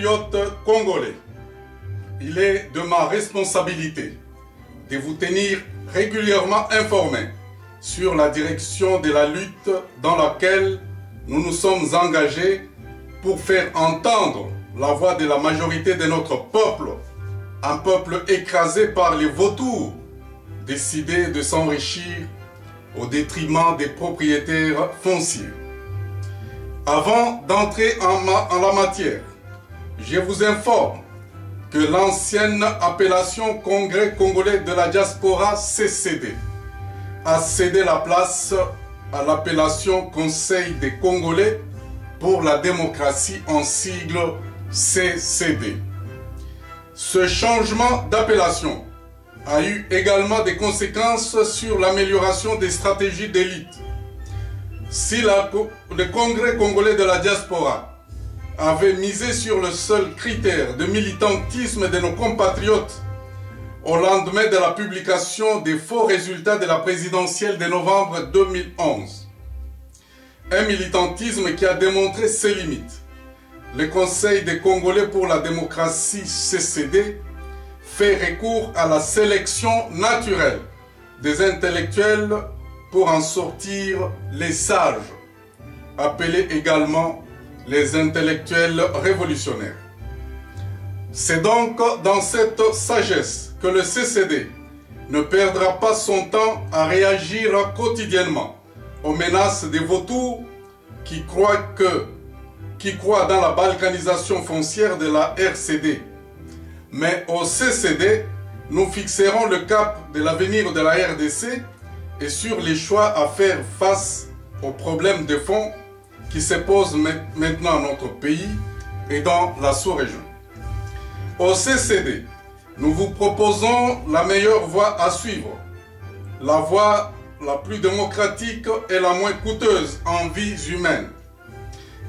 compatriotes congolais, il est de ma responsabilité de vous tenir régulièrement informés sur la direction de la lutte dans laquelle nous nous sommes engagés pour faire entendre la voix de la majorité de notre peuple, un peuple écrasé par les vautours, décidé de s'enrichir au détriment des propriétaires fonciers. Avant d'entrer en la matière, je vous informe que l'ancienne appellation Congrès congolais de la diaspora CCD a cédé la place à l'appellation Conseil des Congolais pour la démocratie en sigle CCD. Ce changement d'appellation a eu également des conséquences sur l'amélioration des stratégies d'élite. Si le Congrès congolais de la diaspora avait misé sur le seul critère de militantisme de nos compatriotes au lendemain de la publication des faux résultats de la présidentielle de novembre 2011, un militantisme qui a démontré ses limites, le Conseil des Congolais pour la démocratie CCD fait recours à la sélection naturelle des intellectuels pour en sortir les sages, appelés également les intellectuels révolutionnaires. C'est donc dans cette sagesse que le CCD ne perdra pas son temps à réagir quotidiennement aux menaces des vautours qui croient dans la balkanisation foncière de la RCD. Mais au CCD, nous fixerons le cap de l'avenir de la RDC et sur les choix à faire face aux problèmes de fond qui se posent maintenant dans notre pays et dans la sous-région. Au CCD, nous vous proposons la meilleure voie à suivre, la voie la plus démocratique et la moins coûteuse en vies humaines.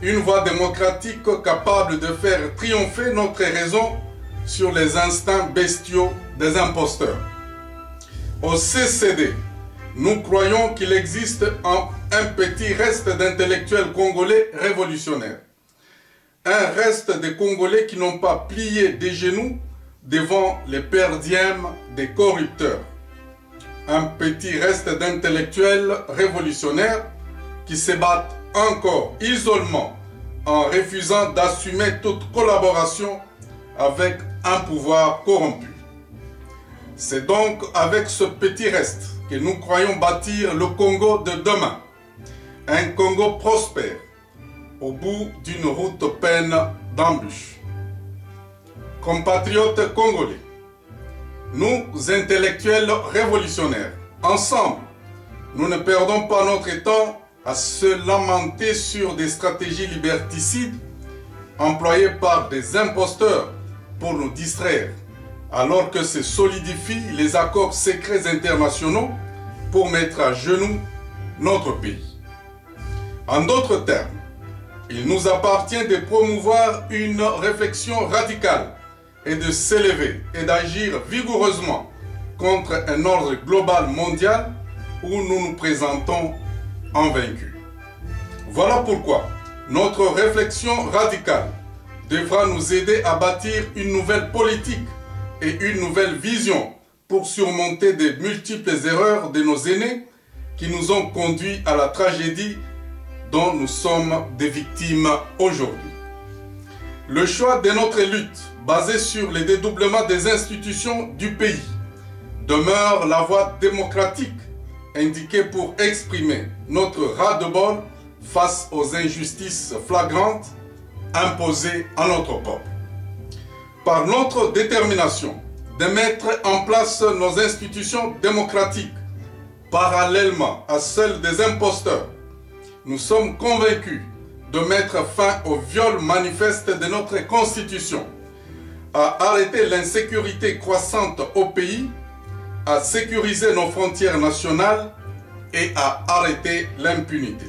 Une voie démocratique capable de faire triompher notre raison sur les instincts bestiaux des imposteurs. Au CCD, nous croyons qu'il existe un petit reste d'intellectuels congolais révolutionnaires. Un reste de Congolais qui n'ont pas plié des genoux devant les perdièmes des corrupteurs. Un petit reste d'intellectuels révolutionnaires qui se battent encore isolement en refusant d'assumer toute collaboration avec un pouvoir corrompu. C'est donc avec ce petit reste que nous croyons bâtir le Congo de demain. Un Congo prospère au bout d'une route pleine d'embûches. Compatriotes congolais, nous intellectuels révolutionnaires, ensemble, nous ne perdons pas notre temps à se lamenter sur des stratégies liberticides employées par des imposteurs pour nous distraire, alors que se solidifient les accords secrets internationaux pour mettre à genoux notre pays. En d'autres termes, il nous appartient de promouvoir une réflexion radicale et de s'élever et d'agir vigoureusement contre un ordre global mondial où nous nous présentons en vaincus. Voilà pourquoi notre réflexion radicale devra nous aider à bâtir une nouvelle politique et une nouvelle vision pour surmonter des multiples erreurs de nos aînés qui nous ont conduits à la tragédie dont nous sommes des victimes aujourd'hui. Le choix de notre lutte, basée sur le dédoublement des institutions du pays, demeure la voie démocratique indiquée pour exprimer notre ras-de-bol face aux injustices flagrantes imposées à notre peuple. Par notre détermination de mettre en place nos institutions démocratiques parallèlement à celles des imposteurs, nous sommes convaincus de mettre fin au viol manifeste de notre Constitution, à arrêter l'insécurité croissante au pays, à sécuriser nos frontières nationales et à arrêter l'impunité.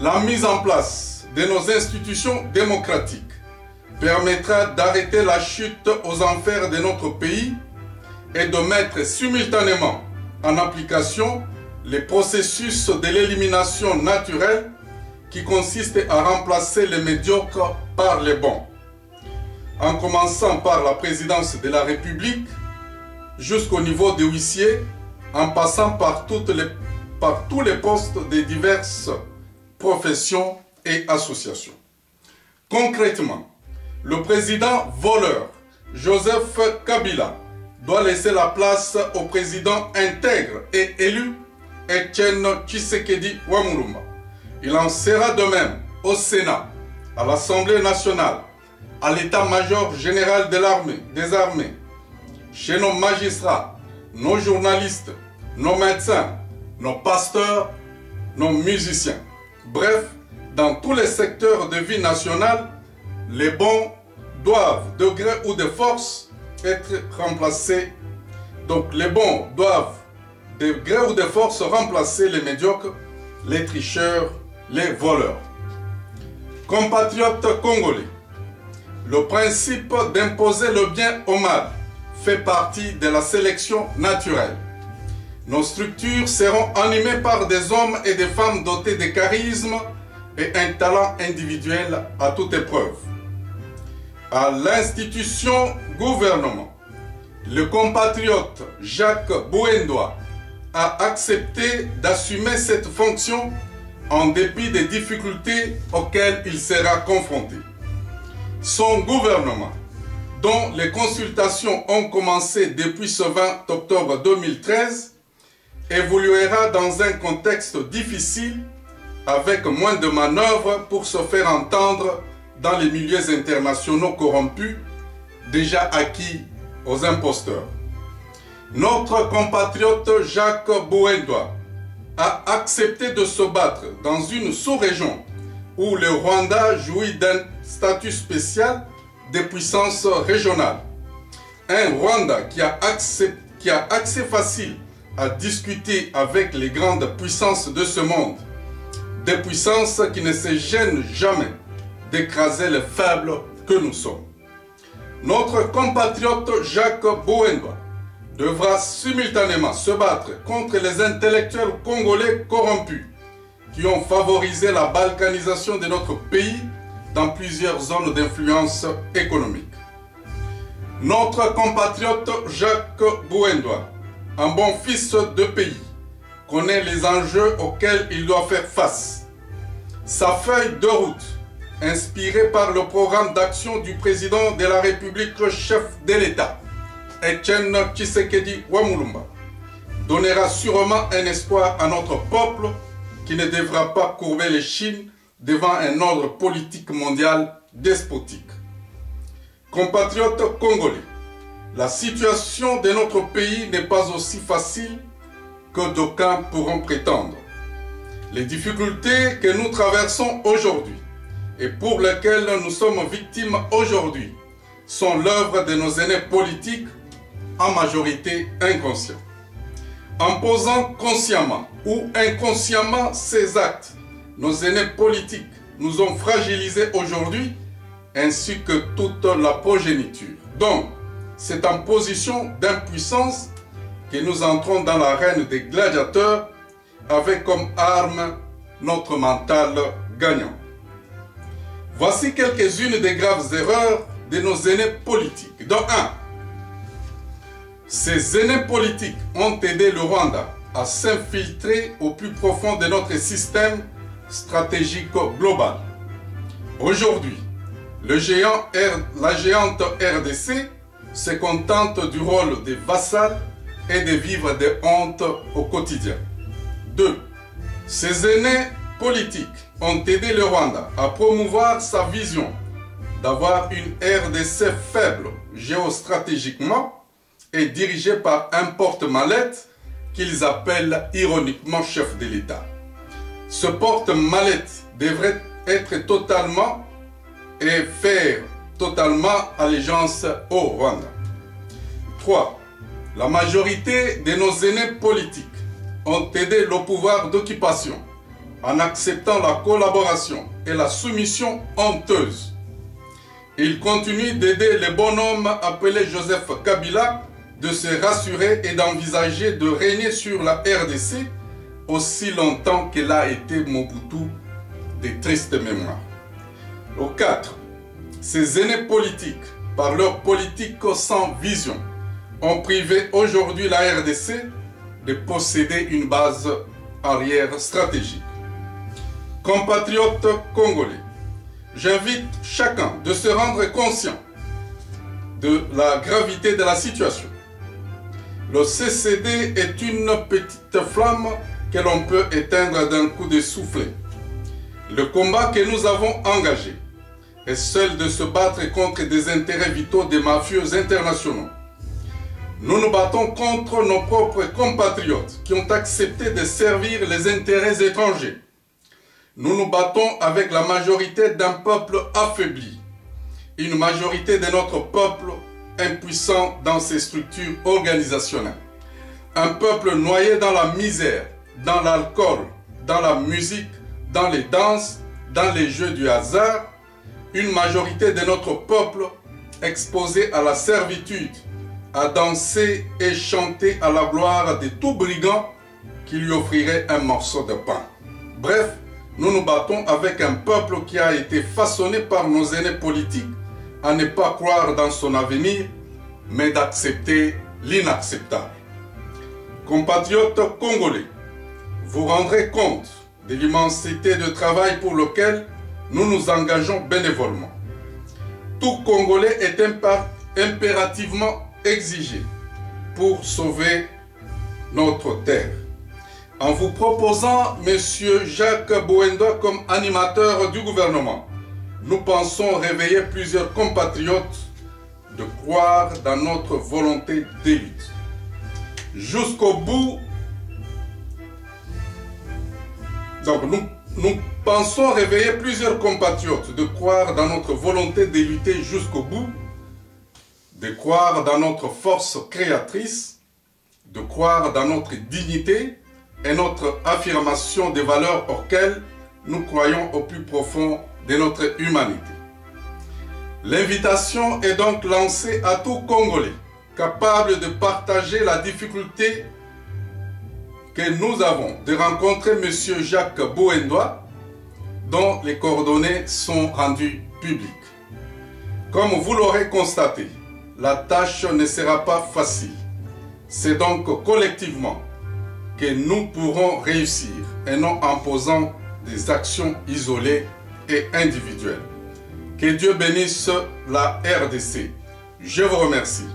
La mise en place de nos institutions démocratiques permettra d'arrêter la chute aux enfers de notre pays et de mettre simultanément en application les processus de l'élimination naturelle qui consiste à remplacer les médiocres par les bons. en commençant par la présidence de la République jusqu'au niveau des huissiers, en passant par tous les postes des diverses professions et associations. Concrètement, le président voleur Joseph Kabila doit laisser la place au président intègre et élu Etienne Tshisekedi Wamulumba. Il en sera de même au Sénat, à l'Assemblée nationale, à l'état-major général de des armées, chez nos magistrats, nos journalistes, nos médecins, nos pasteurs, nos musiciens. Bref, dans tous les secteurs de vie nationale, les bons doivent, de gré ou de force, être remplacés. Donc les bons doivent, de gré ou de force, remplacer les médiocres, les tricheurs, les voleurs. Compatriotes congolais, le principe d'imposer le bien au mal fait partie de la sélection naturelle. Nos structures seront animées par des hommes et des femmes dotés de charisme et un talent individuel à toute épreuve. À l'institution gouvernement, le compatriote Jacques Bouendoa a accepté d'assumer cette fonction en dépit des difficultés auxquelles il sera confronté. Son gouvernement, dont les consultations ont commencé depuis ce 20 octobre 2013, évoluera dans un contexte difficile avec moins de manœuvres pour se faire entendre dans les milieux internationaux corrompus, déjà acquis aux imposteurs. Notre compatriote Jacques Bouendoa a accepté de se battre dans une sous-région où le Rwanda jouit d'un statut spécial de puissance régionale. Un Rwanda qui a accès facile à discuter avec les grandes puissances de ce monde, des puissances qui ne se gênent jamais d'écraser les faibles que nous sommes. Notre compatriote Jacques Bouendoa devra simultanément se battre contre les intellectuels congolais corrompus qui ont favorisé la balkanisation de notre pays dans plusieurs zones d'influence économique. Notre compatriote Jacques Bouendoa, un bon fils de pays, connaît les enjeux auxquels il doit faire face. Sa feuille de route, inspirée par le programme d'action du président de la République, chef de l'État, Etienne Tshisekedi Wamulumba, donnera sûrement un espoir à notre peuple qui ne devra pas courber les chines devant un ordre politique mondial despotique. Compatriotes congolais, la situation de notre pays n'est pas aussi facile que d'aucuns pourront prétendre. Les difficultés que nous traversons aujourd'hui et pour lesquelles nous sommes victimes aujourd'hui sont l'œuvre de nos aînés politiques, en majorité inconscients. En posant consciemment ou inconsciemment ces actes, nos aînés politiques nous ont fragilisés aujourd'hui, ainsi que toute la progéniture. Donc, c'est en position d'impuissance que nous entrons dans l'arène des gladiateurs avec comme arme notre mental gagnant. Voici quelques-unes des graves erreurs de nos aînés politiques. Donc, 1. Ces aînés politiques ont aidé le Rwanda à s'infiltrer au plus profond de notre système stratégique global. Aujourd'hui, la géante RDC se contente du rôle de vassal et de vivre de honte au quotidien. 2. Ces aînés politiques ont aidé le Rwanda à promouvoir sa vision d'avoir une RDC faible géostratégiquement et dirigée par un porte-mallette qu'ils appellent ironiquement chef de l'État. Ce porte-mallette devrait être totalement et faire totalement allégeance au Rwanda. 3. La majorité de nos aînés politiques ont aidé le pouvoir d'occupation en acceptant la collaboration et la soumission honteuse. Ils continuent d'aider le bonhomme appelé Joseph Kabila de se rassurer et d'envisager de régner sur la RDC aussi longtemps qu'elle a été Mobutu de tristes mémoires. 4. Ces aînés politiques par leur politique sans vision, ont privé aujourd'hui la RDC de posséder une base arrière stratégique. Compatriotes congolais, j'invite chacun de se rendre conscient de la gravité de la situation. Le CCD est une petite flamme que l'on peut éteindre d'un coup de soufflet. Le combat que nous avons engagé est celle de se battre contre des intérêts vitaux des mafieux internationaux. Nous nous battons contre nos propres compatriotes qui ont accepté de servir les intérêts étrangers. Nous nous battons avec la majorité d'un peuple affaibli, une majorité de notre peuple impuissant dans ses structures organisationnelles. Un peuple noyé dans la misère, dans l'alcool, dans la musique, dans les danses, dans les jeux du hasard. Une majorité de notre peuple exposée à la servitude, à danser et chanter à la gloire de tout brigand qui lui offrirait un morceau de pain. Bref, nous nous battons avec un peuple qui a été façonné par nos aînés politiques à ne pas croire dans son avenir, mais d'accepter l'inacceptable. Compatriotes congolais, vous rendrez compte de l'immensité de travail pour lequel nous nous engageons bénévolement. Tout Congolais est impérativement exigé pour sauver notre terre. En vous proposant M. Jacques Bouendoa comme animateur du gouvernement, nous pensons réveiller plusieurs compatriotes de croire dans notre volonté d'élite. Jusqu'au bout, donc nous pensons réveiller plusieurs compatriotes de croire dans notre volonté de lutter jusqu'au bout, de croire dans notre force créatrice, de croire dans notre dignité et notre affirmation des valeurs auxquelles nous croyons au plus profond de notre humanité. L'invitation est donc lancée à tout Congolais capable de partager la difficulté que nous avons de rencontrer M. Jacques Bouendoa, dont les coordonnées sont rendues publiques. Comme vous l'aurez constaté, la tâche ne sera pas facile. C'est donc collectivement que nous pourrons réussir et non en posant des actions isolées et individuelles. Que Dieu bénisse la RDC. Je vous remercie.